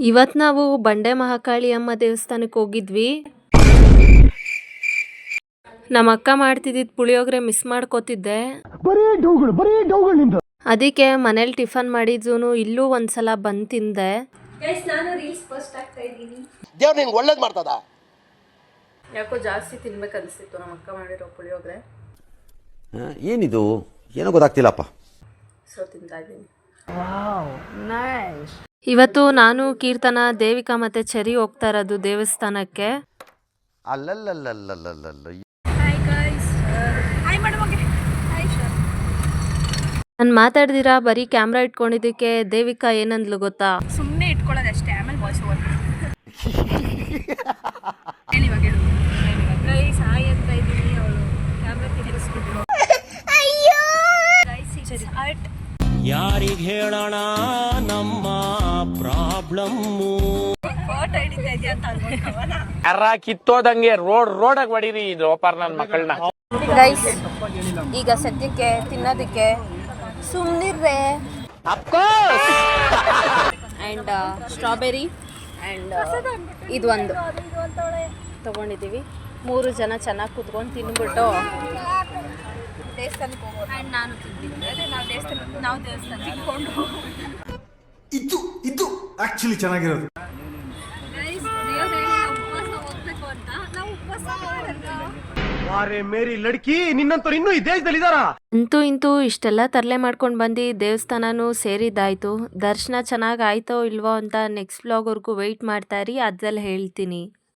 ಇವತ್ತು ನಾವು ಬಂಡೆ ಮಹಾಕಾಳಿ ಅಮ್ಮ ದೇವಸ್ಥಾನಕ್ಕೆ ಹೋಗಿದ್ವಿ. ನಮ್ಮ ಅಕ್ಕ ಮಾಡ್ತಿದ್ದಿದ್ದು ಪುಳಿಯೋಗರೆ ಮಿಸ್ ಮಾಡ್ಕೋತಿದ್ದೆ. ಅದಕ್ಕೆ ಮನೇಲಿ ಟಿಫನ್ ಮಾಡಿದ್ನು ಇಲ್ಲೂ ಒಂದ್ಸಲ ಬಂದು ತಿಂದೆ. ಯಾಕೋ ಜಾಸ್ತಿ ತಿನ್ಬೇಕನ್ಸಿತ್ತು ನಮ್ಮ ಅಕ್ಕ ಮಾಡಿರೋ ಪುಳಿಯೋಗರೆ. ಏನಿದು ಏನೋ ಗೊತ್ತಾಗ್ತಿಲ್ಲಪ್ಪ. ಸೊ ತಿಂತಾ ಇದ್ದೀನಿ. ಇವತ್ತು ನಾನು ಕೀರ್ತನ ದೇವಿಕಾ ಮತ್ತೆ ಚೆರಿ ಹೋಗ್ತಾ ಇರೋದು ದೇವಸ್ಥಾನಕ್ಕೆ. ನಾನು ಮಾತಾಡ್ದಿರಾ ಬರೀ ಕ್ಯಾಮ್ರಾ ಇಟ್ಕೊಂಡಿದ್ದಕ್ಕೆ ದೇವಿಕಾ ಏನಂದ್ಲು ಗೊತ್ತಾ? ಸುಮ್ಮನೆ ಇಟ್ಕೊಳ್ಳೋದು ಅಷ್ಟೇ, ಆಮೇಲೆ ವಾಯ್ಸ್ ಓವರ್. ಗೈಸ್ ಹಾಯ್ ಅಂತ ಇದ್ದೀನಿ, ಅವಳು ಕ್ಯಾಮ್ರಾ ತಿರುಗಿಸ್ಬಿಟ್ರು. ಯಾರಿಗೆ ಹೇಳೋಣ ನಮ್ಮ ಪ್ರಾಬ್ಲಮ್ಮು. ಯಾರ ಕಿತ್ತೋದಂಗೆ ರೋಡಾಗ ಹೊಡೀರಿ ಇದು ಓಪರ್ ನನ್ನ ಮಕ್ಕಳನ್ನ. ಗೈಸ್ ಈಗ ಸದ್ಯಕ್ಕೆ ತಿನ್ನೋದಕ್ಕೆ ಸುಮ್ಮನಿರ್ರೆ ಆ್ಯಂಡ್ ಸ್ಟ್ರಾಬೆರಿ ಆ್ಯಂಡ್ ಇದು ಒಂದು ತಗೊಂಡಿದ್ದೀವಿ. 3 ಜನ ಚೆನ್ನಾಗಿ ಕೂತ್ಕೊಂಡು ತಿನ್ಬಿಟ್ಟು ದೇವಸ್ಥಾನಕ್ಕೆ ಹೋಗೋದು. ಆ್ಯಂಡ್ ನಾನು ತಿಂದಿದ್ದೆ, ನಾವು ದೇವಸ್ಥಾನ ತಿನ್ಕೊಂಡು ಇದು ಆಕ್ಚುಲಿ ಚೆನ್ನಾಗಿರೋದು. ಹೋಗ್ಬೇಕು ಅಂತ ನಾವು ಉಪವಾಸ ಮಾಡಲ್ಲ. ಮೇರಿ ಲಡ್ಕಿ ನಿನ್ನಂತವ್ರು ಇನ್ನೂ ಈ ದೇಶದಲ್ಲಿ ಇದಾರ? ಇಂತೂ ಇಷ್ಟೆಲ್ಲ ತರಲೆ ಮಾಡ್ಕೊಂಡು ಬಂದು ದೇವಸ್ಥಾನನೂ ಸೇರಿದ್ದಾಯ್ತು. ದರ್ಶನ ಚೆನ್ನಾಗಿ ಆಯ್ತೋ ಇಲ್ವೋ ಅಂತ ನೆಕ್ಸ್ಟ್ ವ್ಲಾಗ್ವರೆಗೂ ವೆಯ್ಟ್ ಮಾಡ್ತಾ ಇರಿ, ಅದ್ರಲ್ಲಿ ಹೇಳ್ತೀನಿ.